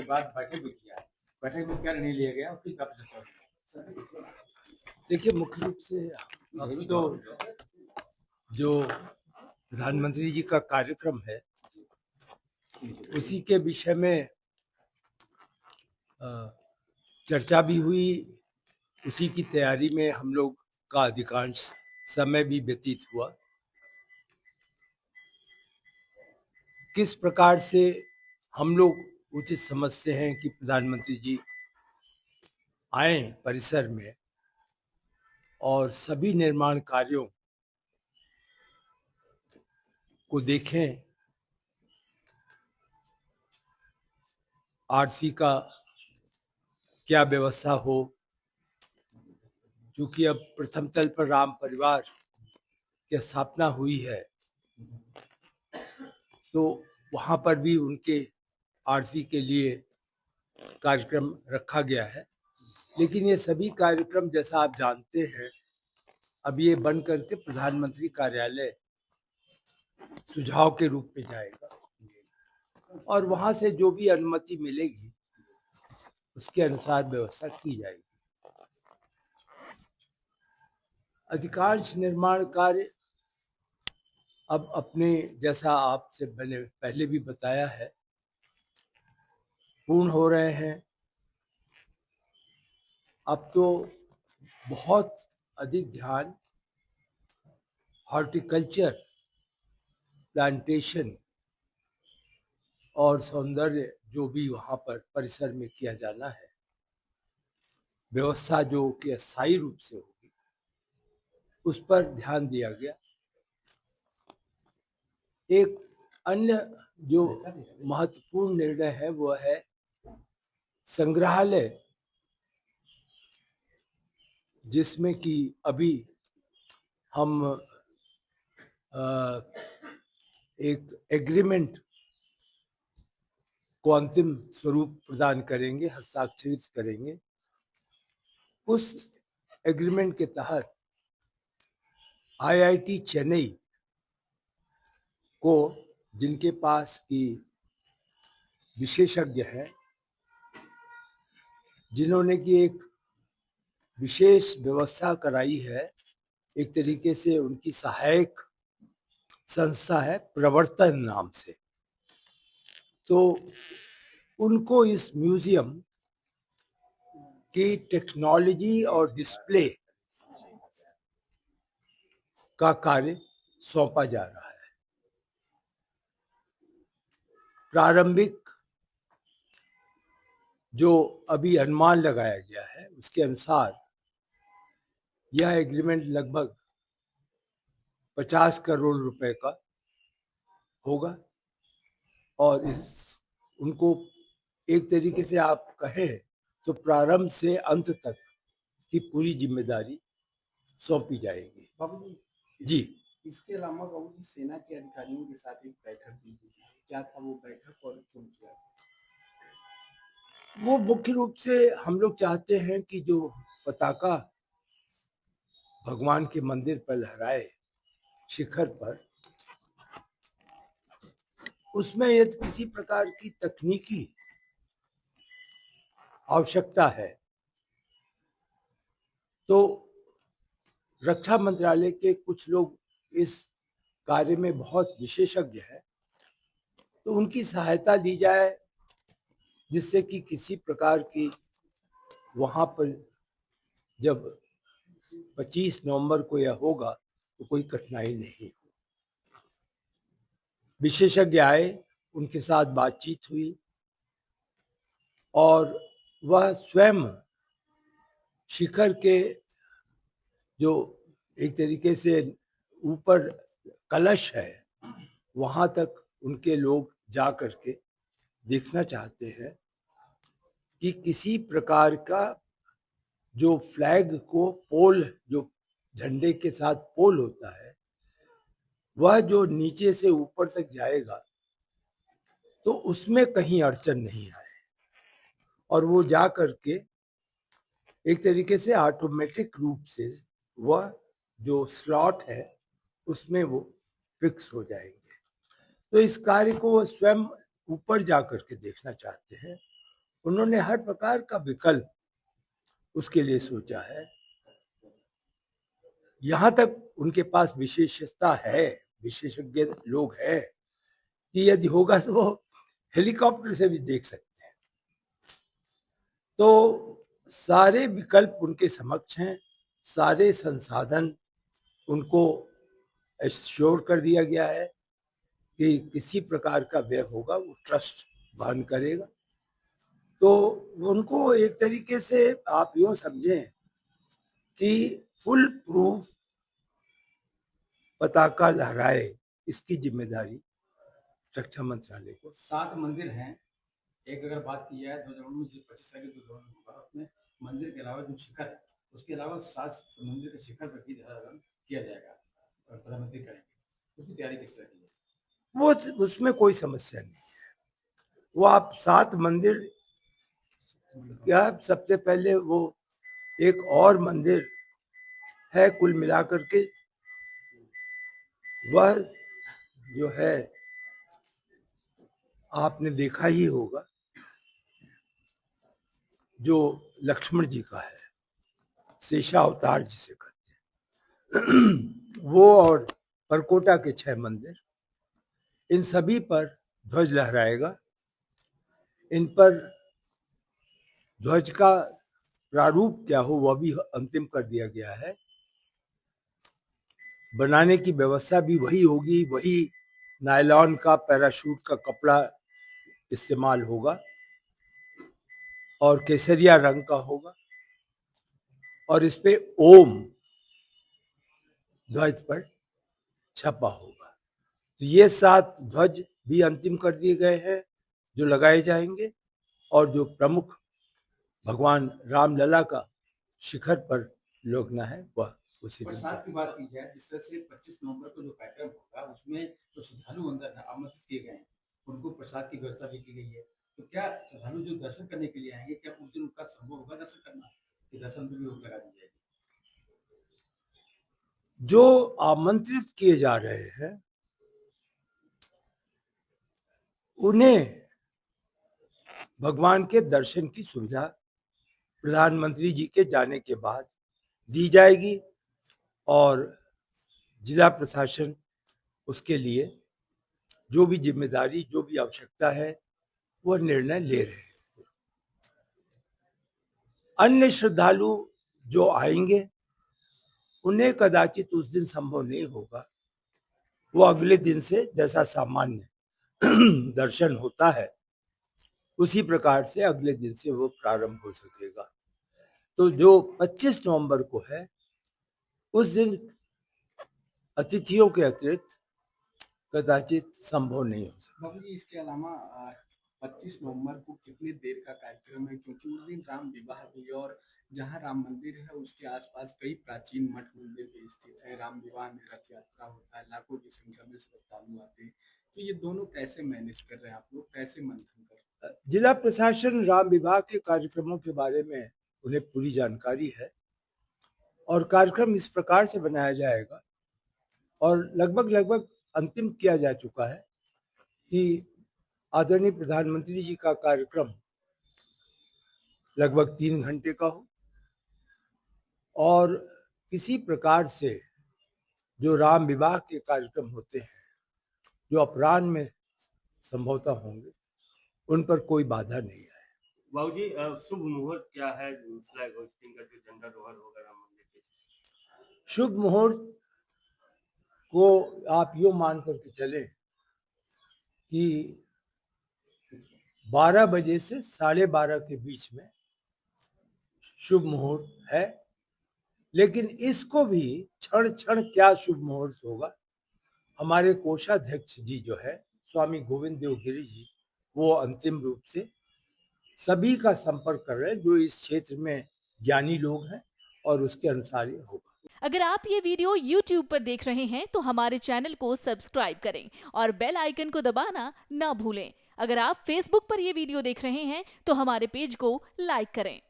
बाद बैठक भी किया है। बैठक में क्या निर्णय लिया गया और किस बात पर चर्चा हुई? देखिए, मुख्य रूप से अब तो जो प्रधानमंत्री जी का कार्यक्रम है उसी के विषय में चर्चा भी हुई। उसी की तैयारी में हम लोग का अधिकांश समय भी व्यतीत हुआ। किस प्रकार से हम लोग उचित समझते हैं कि प्रधानमंत्री जी आए परिसर में और सभी निर्माण कार्यों को देखें, आरसी का क्या व्यवस्था हो, क्योंकि अब प्रथम तल पर राम परिवार की स्थापना हुई है तो वहां पर भी उनके आरसी के लिए कार्यक्रम रखा गया है। लेकिन ये सभी कार्यक्रम, जैसा आप जानते हैं, अब ये बन करके प्रधानमंत्री कार्यालय सुझाव के रूप में जाएगा और वहां से जो भी अनुमति मिलेगी उसके अनुसार व्यवस्था की जाएगी। अधिकांश निर्माण कार्य अब अपने, जैसा आपसे मैंने पहले भी बताया है, पूर्ण हो रहे हैं। अब तो बहुत अधिक ध्यान हॉर्टिकल्चर, प्लांटेशन और सौंदर्य जो भी वहां पर परिसर में किया जाना है, व्यवस्था जो कि अस्थायी रूप से होगी, उस पर ध्यान दिया गया। एक अन्य जो महत्वपूर्ण निर्णय है वो है संग्रहालय, जिसमें कि अभी हम एक एग्रीमेंट को अंतिम स्वरूप प्रदान करेंगे, हस्ताक्षरित करेंगे। उस एग्रीमेंट के तहत आईआईटी चेन्नई को, जिनके पास की विशेषज्ञ हैं, जिन्होंने की एक विशेष व्यवस्था कराई है, एक तरीके से उनकी सहायक संस्था है प्रवर्तन नाम से, तो उनको इस म्यूजियम की टेक्नोलॉजी और डिस्प्ले का कार्य सौंपा जा रहा है। प्रारंभिक जो अभी अनुमान लगाया गया है उसके अनुसार यह एग्रीमेंट लगभग 50 करोड़ रुपए का होगा और इस उनको एक तरीके से आप कहें तो प्रारंभ से अंत तक की पूरी जिम्मेदारी सौंपी जाएगी। बाबू जी, इसके अलावा बाबू जी सेना के अधिकारियों के साथ एक बैठक भी हुई, क्या था वो बैठक और क्यों किया? वो मुख्य रूप से हम लोग चाहते हैं कि जो पताका भगवान के मंदिर पर लहराए शिखर पर, उसमें यदि किसी प्रकार की तकनीकी आवश्यकता है तो रक्षा मंत्रालय के कुछ लोग इस कार्य में बहुत विशेषज्ञ हैं, तो उनकी सहायता ली जाए, जिससे कि किसी प्रकार की वहां पर जब 25 नवंबर को यह होगा तो कोई कठिनाई नहीं हो। विशेषज्ञ आए, उनके साथ बातचीत हुई और वह स्वयं शिखर के जो एक तरीके से ऊपर कलश है वहां तक उनके लोग जा करके देखना चाहते हैं कि किसी प्रकार का जो फ्लैग को पोल, जो झंडे के साथ पोल होता है, वह जो नीचे से ऊपर तक जाएगा तो उसमें कहीं अड़चन नहीं आए और वो जा करके एक तरीके से ऑटोमेटिक रूप से वह जो स्लॉट है उसमें वो फिक्स हो जाएंगे। तो इस कार्य को वो स्वयं ऊपर जा करके देखना चाहते हैं उन्होंने हर प्रकार का विकल्प उसके लिए सोचा है। यहां तक उनके पास विशेषता है, विशेषज्ञ लोग हैं कि यदि होगा तो वो हेलीकॉप्टर से भी देख सकते हैं। तो सारे विकल्प उनके समक्ष हैं, सारे संसाधन उनको एश्योर कर दिया गया है कि किसी प्रकार का व्यय होगा वो ट्रस्ट वहन करेगा। तो उनको एक तरीके से आप यूं समझें कि फुल प्रूफ पताका लहराए, इसकी जिम्मेदारी रक्षा मंत्रालय को। 7 मंदिर हैं। एक अगर बात की जाए ध्वजारोहण में, जो 25 तारीख को ध्वजारोहण होगा, उसमें मंदिर के अलावा जो शिखर है, उसके अलावा 7 मंदिर के शिखर पर भी ध्वजारोहण किया जाएगा और प्रधानमंत्री करेंगे। उसकी तैयारी किस तरह की है? वो उसमें कोई समस्या नहीं है। वो आप 7 मंदिर, क्या सबसे पहले वो एक और मंदिर है कुल मिलाकर के, वह जो है आपने देखा ही होगा, जो लक्ष्मण जी का है, शेषावतार जिसे कहते हैं, वो और परकोटा के 6 मंदिर, इन सभी पर ध्वज लहराएगा। इन पर ध्वज का प्रारूप क्या हो वह भी अंतिम कर दिया गया है। बनाने की व्यवस्था भी वही होगी, वही नायलॉन का पैराशूट का कपड़ा इस्तेमाल होगा और केसरिया रंग का होगा और इस पे ओम ध्वज पर छपा होगा। तो ये 7 ध्वज भी अंतिम कर दिए गए हैं जो लगाए जाएंगे और जो प्रमुख भगवान रामलला का शिखर पर लगना है वह उसी दिन। प्रसाद की बात की जाए, जिस तरह से 25 नवंबर को जो कार्यक्रम होगा उसमें जो श्रद्धालु अंदर आमंत्रित किए गए हैं उनको प्रसाद की व्यवस्था भी की गई है। तो क्या श्रद्धालु जो दर्शन करने के लिए आएंगे, क्या उस दिन उनका संभव होगा दर्शन करना, कि दर्शन पे भी रोक लगा दी जाएगी? जो आमंत्रित किए जा रहे हैं उन्हें भगवान के दर्शन की सुविधा प्रधानमंत्री जी के जाने के बाद दी जाएगी और जिला प्रशासन उसके लिए जो भी जिम्मेदारी, जो भी आवश्यकता है वह निर्णय ले रहे हैं। अन्य श्रद्धालु जो आएंगे उन्हें कदाचित उस दिन संभव नहीं होगा। वो अगले दिन से जैसा सामान्य दर्शन होता है उसी प्रकार से अगले दिन से वो प्रारंभ हो सकेगा। तो जो 25 नवंबर को है उस दिन अतिथियों के अतिरिक्त कदाचित संभव नहीं हो सकता। बाबू जी, इसके अलावा 25 नवंबर को कितनी देर का कार्यक्रम है? क्योंकि उस दिन राम विवाह भी, और जहाँ राम मंदिर है उसके आसपास कई प्राचीन मठ मंदिर भी स्थित है। राम विवाह में रथ यात्रा होता है, लाखों की संख्या में श्रद्धालु आते हैं। तो ये दोनों कैसे मैनेज कर रहे हैं आप लोग, कैसे मंथन कर रहे हैं? जिला प्रशासन राम विवाह के कार्यक्रमों के बारे में उन्हें पूरी जानकारी है और कार्यक्रम इस प्रकार से बनाया जाएगा और लगभग अंतिम किया जा चुका है कि आदरणीय प्रधानमंत्री जी का कार्यक्रम लगभग 3 घंटे का हो और किसी प्रकार से जो राम विवाह के कार्यक्रम होते हैं जो अपराह्न में संभवतः होंगे उन पर कोई बाधा नहीं है। बाबू जी, शुभ मुहूर्त क्या है फ्लैग होस्टिंग का, जो झंडारोहण होगा राम मंदिर के? शुभ मुहूर्त को आप यूं मान करके चले कि 12 बजे से 12:30 के बीच में शुभ मुहूर्त है, लेकिन इसको भी क्षण क्षण क्या शुभ मुहूर्त होगा, हमारे कोषाध्यक्ष जी जो है स्वामी गोविंद देव गिरी जी, वो अंतिम रूप से सभी का संपर्क कर रहे हैं जो इस क्षेत्र में ज्ञानी लोग हैं और उसके अनुसार ये होगा। अगर आप ये वीडियो YouTube पर देख रहे हैं तो हमारे चैनल को सब्सक्राइब करें और बेल आइकन को दबाना ना भूलें। अगर आप Facebook पर ये वीडियो देख रहे हैं तो हमारे पेज को लाइक करें।